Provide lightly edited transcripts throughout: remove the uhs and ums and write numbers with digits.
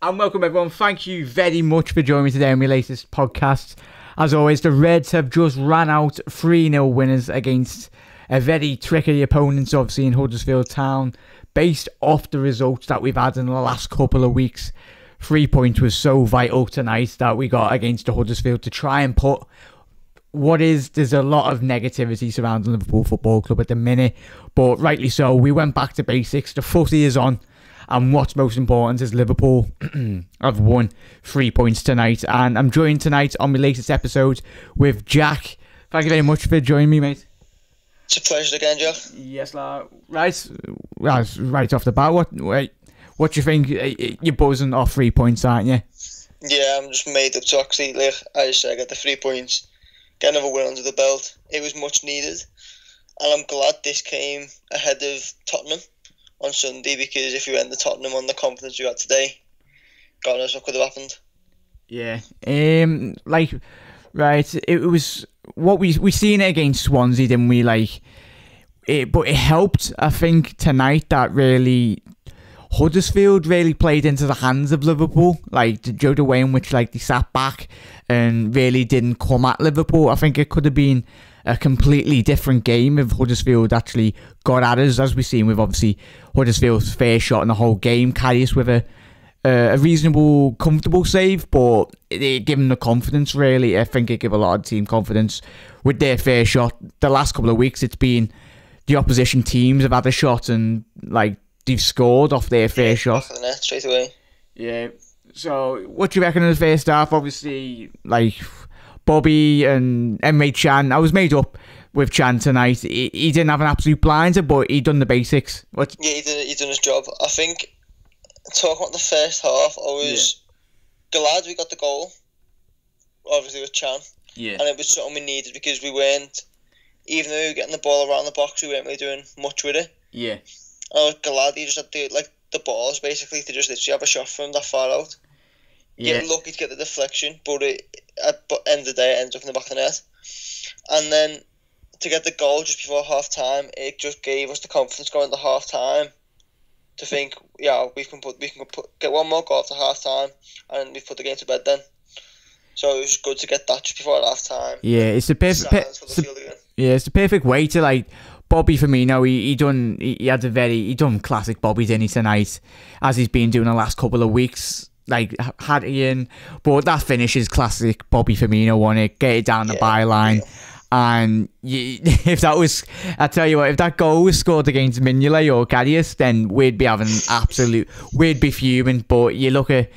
And welcome everyone. Thank you very much for joining me today on my latest podcast. As always, the Reds have just ran out 3-0 winners against a very tricky opponent, obviously in Huddersfield Town. Based off the results that we've had in the last couple of weeks, 3 points was so vital tonight that we got against the Huddersfield to try and put there's a lot of negativity surrounding Liverpool Football Club at the minute, but rightly so. We went back to basics. The footy is on, and what's most important is Liverpool have won 3 points tonight. And I'm joined tonight on my latest episode with Jack. Thank you very much for joining me, mate. It's a pleasure again, Jack. Yes, lad. Right off the bat, what do you think? You're buzzing off 3 points, aren't you? Yeah, I'm just made up to actually, like I just said, I got the 3 points. Get another win under the belt. It was much needed. And I'm glad this came ahead of Tottenham on Sunday, because if we went to Tottenham on the confidence we got today, God knows what could have happened. Yeah. It was what we seen it against Swansea, didn't we? But it helped, I think, tonight that really Huddersfield really played into the hands of Liverpool. The way in which they sat back and really didn't come at Liverpool. I think it could have been a completely different game if Huddersfield actually got at us, as we've seen with obviously Huddersfield's first shot in the whole game. Karius with a reasonable, comfortable save, but it gave them the confidence, really. I think it gave a lot of team confidence with their first shot. The last couple of weeks, it's been the opposition teams have had a shot and they've scored off their first shot. Back of the net straight away. Yeah. So, what do you reckon of the first half? Obviously, Bobby and Emre Can. I was made up with Can tonight. He didn't have an absolute blinder, but he done the basics. Yeah, he done his job. I think, talking about the first half, I was glad we got the goal, obviously with Can. Yeah. And it was something we needed, because we weren't, even though we were getting the ball around the box, we weren't really doing much with it. Yeah. I was glad he just had the balls, basically, to just literally have a shot from that far out. Yeah. Get lucky to get the deflection, but at the end of the day, it ends up in the back of the net. And then to get the goal just before half time, it just gave us the confidence going into half time to think, yeah, we can get one more goal after half time, and we've put the game to bed then. So it was good to get that just before half time. Yeah, it's the perfect. It's the perfect way to Bobby Firmino. He done classic Bobby, didn't he, tonight, as he's been doing the last couple of weeks. Had he in, but that finish is classic Bobby Firmino, won it, get it down the byline. Yeah. And if that goal was scored against Mignolet or Karius, then we'd be having we'd be fuming. But you look at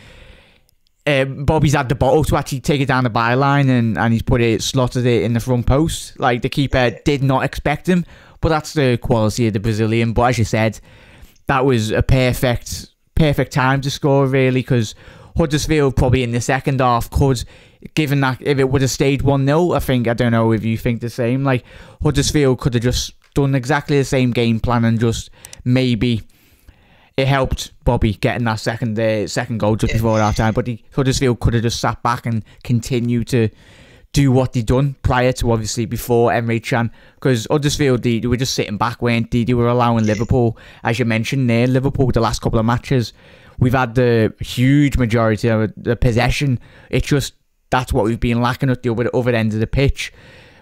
Bobby's had the bottle to actually take it down the byline, and he's slotted it in the front post. The keeper did not expect him, but that's the quality of the Brazilian. But as you said, that was a perfect time to score, really, because Huddersfield probably in the second half could, given that if it would have stayed 1-0, I don't know if you think the same, Huddersfield could have just done exactly the same game plan, and just maybe it helped Bobby getting that second goal just before half time, but Huddersfield could have just sat back and continued to do what they'd done prior to, obviously, before Emre Can, because Huddersfield, they were just sitting back, weren't they? They were allowing Liverpool, as you mentioned there, Liverpool, the last couple of matches, we've had the huge majority of the possession. It's just, that's what we've been lacking at the other end of the pitch.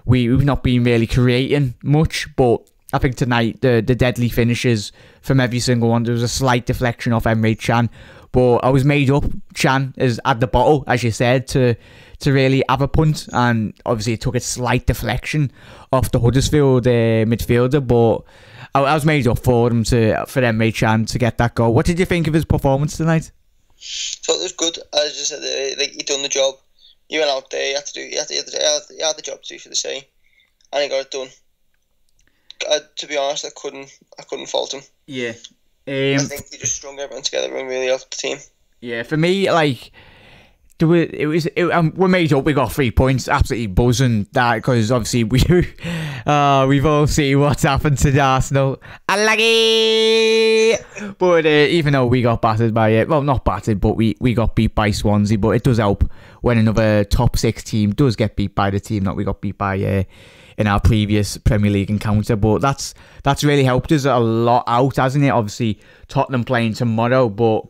We've not been really creating much, but I think tonight, the deadly finishes from every single one, there was a slight deflection off Emre Can, but I was made up. Can is at the bottle, as you said, to really have a punt, and obviously it took a slight deflection off the Huddersfield midfielder, but I was made up for Emre Can to get that goal. What did you think of his performance tonight? Thought it was good. As you said, he done the job. He went out there, he had the job to do for the same, and he got it done. To be honest, I couldn't fault him. Yeah. I think he just strung everyone together and really helped the team. Yeah, for me, we're made up. We got 3 points, absolutely buzzing that, because obviously we've all seen what's happened to Arsenal. I like it. But even though we got battered by not battered, but we got beat by Swansea. But it does help when another top 6 team does get beat by the team that we got beat by in our previous Premier League encounter. But that's really helped us a lot out, hasn't it? Obviously, Tottenham playing tomorrow, but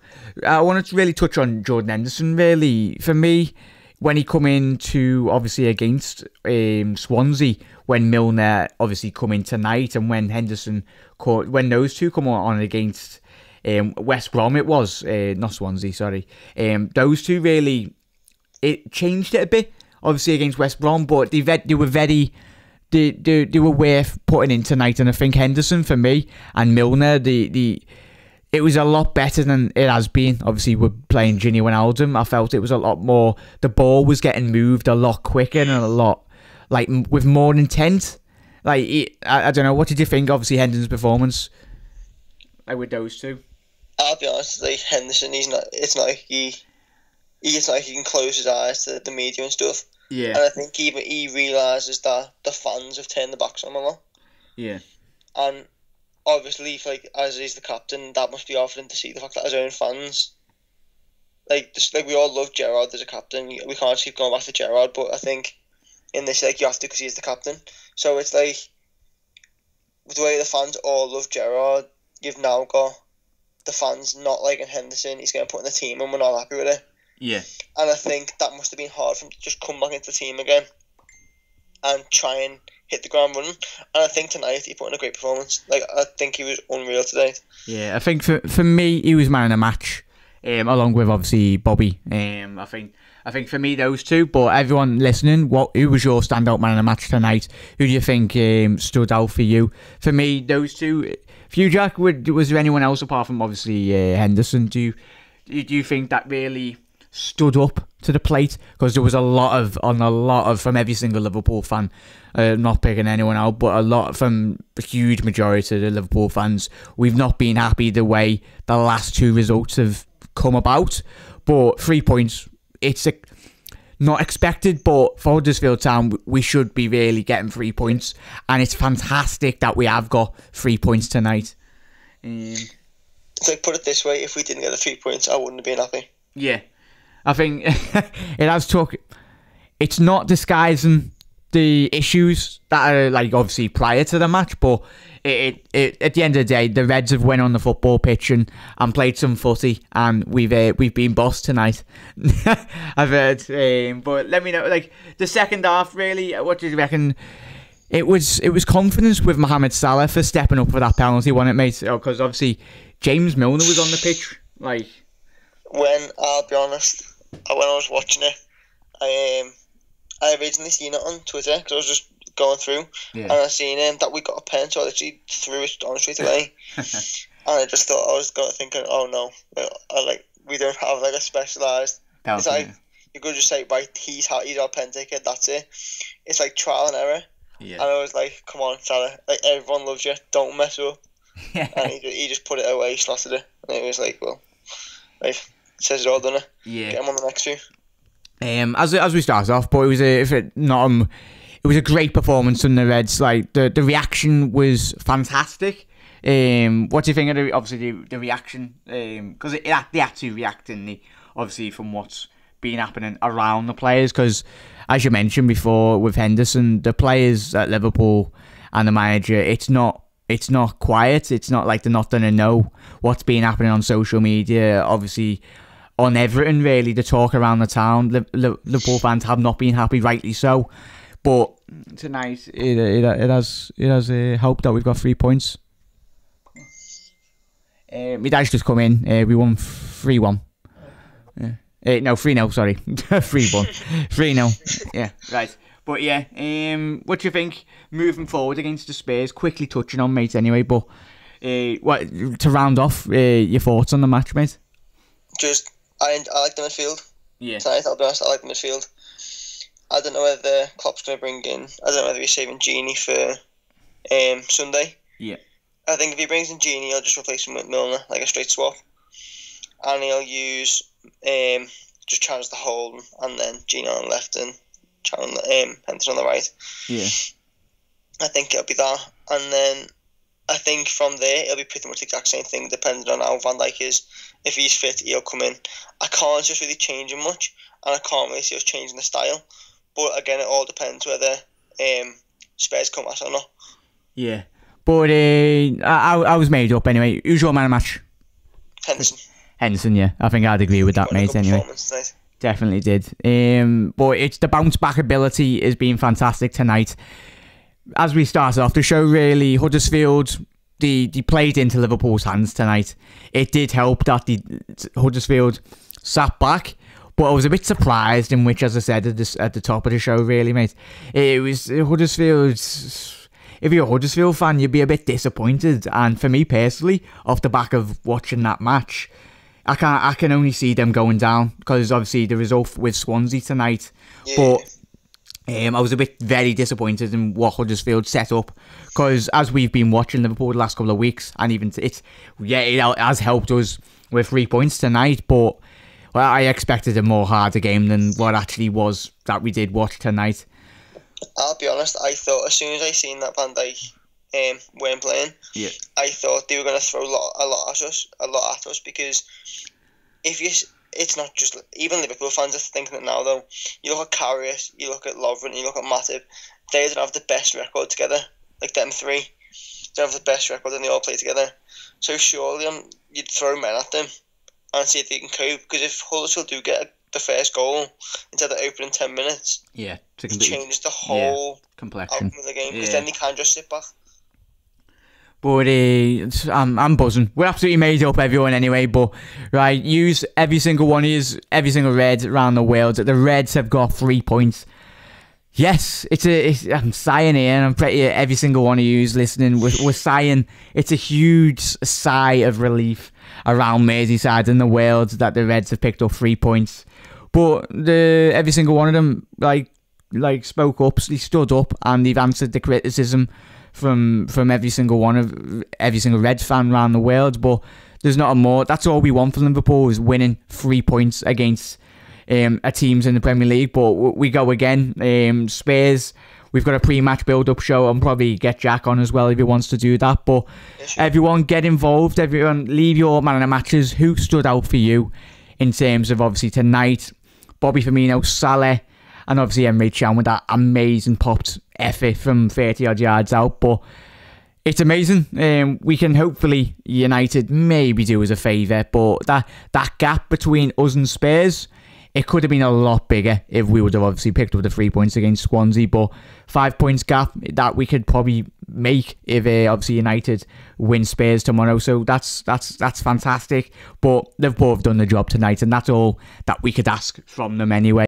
I wanted to really touch on Jordan Henderson. Really, for me, when he come in to obviously against Swansea, when Milner obviously come in tonight, and when when those two come on against West Brom, it was not Swansea, sorry. Those two really, it changed it a bit. Obviously against West Brom, but they were worth putting in tonight. And I think Henderson, for me, and Milner, it was a lot better than it has been. Obviously, we're playing Gini Wijnaldum. I felt it was a lot more. The ball was getting moved a lot quicker and a lot with more intent. I don't know. What did you think? Obviously, Henderson's performance, with those two. I'll be honest. Henderson, he's not. It's not like he can close his eyes to the media and stuff. Yeah. And I think even he realises that the fans have turned their backs on him a lot. Yeah. And obviously, as he's the captain, that must be hard for him to see the fact that his own fans, we all love Gerrard as a captain. We can't keep going back to Gerrard, but I think in this, you have to because he's the captain. So it's with the way the fans all love Gerrard, you've now got the fans not liking Henderson. He's going to put in the team, and we're not happy with it. Yeah. And I think that must have been hard for him to just come back into the team again and try and hit the ground running. And I think tonight he put in a great performance. I think he was unreal today. Yeah, I think for me, he was man of the match, along with obviously Bobby. I think for me, those two. But everyone listening, who was your standout man of the match tonight? Who do you think stood out for you? For me, those two. For you, Jack, was there anyone else apart from obviously Henderson? Do you think that really stood up to the plate? Because there was a lot of from every single Liverpool fan, not picking anyone out, but a lot from a huge majority of the Liverpool fans. We've not been happy the way the last two results have come about, but 3 points, it's not expected, but for Huddersfield Town, we should be really getting 3 points, and it's fantastic that we have got 3 points tonight. Put it this way, if we didn't get the 3 points, I wouldn't have been happy. Yeah. I think it has took. It's not disguising the issues that are obviously prior to the match, but it at the end of the day, the Reds have went on the football pitch and played some footy, and we've been bossed tonight. I've heard, but let me know, the second half. Really, what did you reckon? It was confidence with Mohamed Salah for stepping up for that penalty, wasn't it, mate? Because obviously James Milner was on the pitch, When I'll be honest, when I was watching it, I originally seen it on Twitter because I was just going through, and I seen that we got a pen, so I literally threw it on straight away. And I just thought, I was thinking, oh no, we don't have a specialised. It's you could just say, right, he's our pen taker, that's it. It's trial and error. Yeah. And I was like, come on, Salah, everyone loves you, don't mess up. And he just put it away, slotted it, and it was well, right. Says it all, doesn't it? Yeah. Get him on the next few. As we start off, but it was a great performance from the Reds. The reaction was fantastic. What do you think of obviously the reaction? Because they had to react, didn't they? Obviously from what's been happening around the players. Because as you mentioned before with Henderson, the players at Liverpool and the manager, it's not quiet. It's not like they're not going to know what's been happening on social media. Obviously, on everything really, the talk around the town. Liverpool fans have not been happy, rightly so. But tonight, it has helped that we've got 3 points. My dad's just come in. We won 3-1. No, 3-0. Sorry, 3-1, 3-0. Yeah, right. But yeah, what do you think moving forward against the Spurs? Quickly touching on, mate. Anyway, but what to round off your thoughts on the match, mate? I like the midfield. Yeah. Tonight, I'll be honest, I like the midfield. I don't know whether Klopp's going to bring in. I don't know whether he's saving Gini for Sunday. Yeah. I think if he brings in Gini, he'll just replace him with Milner, a straight swap, and he'll use just challenge the hole, and then Gini on the left and challenge Henderson on the right. Yeah. I think it'll be that, and then I think from there it'll be pretty much the exact same thing, depending on how Van Dijk is. If he's fit, he'll come in. I can't just really change him much, and I can't really see us changing the style. But again, it all depends whether Spurs come back or not. Yeah. But I was made up anyway. Who's your man of the match? Henderson, yeah. I think I'd agree with that, mate, anyway. Definitely did. But it's the bounce back ability has been fantastic tonight. As we started off the show, really, Huddersfield, they played into Liverpool's hands tonight. It did help that Huddersfield sat back, but I was a bit surprised, in which, as I said at the top of the show, really, mate, it was Huddersfield's. If you're a Huddersfield fan, you'd be a bit disappointed. And for me personally, off the back of watching that match, I can only see them going down, because obviously the result with Swansea tonight. Yeah. But I was very disappointed in what Huddersfield set up, because as we've been watching Liverpool the last couple of weeks, and even it has helped us with 3 points tonight. But I expected a more harder game than what actually was that we did watch tonight. I'll be honest, I thought as soon as I seen that Van Dijk weren't playing, I thought they were going to throw a lot at us, because it's not just, even Liverpool fans are thinking it now though. You look at Karius, you look at Lovren, you look at Matip, they don't have the best record together, like them three. They don't have the best record and they all play together. So surely you'd throw men at them and see if they can cope, because if Huddersfield do get the first goal into the opening 10 minutes, it changes the whole complexion outcome of the game, because then they can't just sit back. But I'm buzzing. We're absolutely made up, everyone, anyway. But right, use every single one of you, every single Red around the world. The Reds have got 3 points. Yes, I'm sighing here, and I'm pretty every single one of you listening. We're sighing. It's a huge sigh of relief around Merseyside and the world that the Reds have picked up 3 points. But every single one of them like spoke up, they stood up, and they've answered the criticism from every single Reds fan around the world. But there's not a more. That's all we want from Liverpool, is winning 3 points against teams in the Premier League. But we go again. Spurs, we've got a pre-match build-up show. I'll probably get Jack on as well if he wants to do that. But everyone get involved. Everyone leave your man of the matches. Who stood out for you in terms of obviously tonight? Bobby Firmino, Salah, and obviously Emre Can with that amazing popped effort from 30 odd yards out. But it's amazing. We can hopefully, United maybe do us a favour, but that gap between us and Spurs, it could have been a lot bigger if we would have obviously picked up the 3 points against Swansea. But 5 points gap that we could probably make if obviously United win Spurs tomorrow. So that's fantastic. But they've both done the job tonight, and that's all that we could ask from them anyway.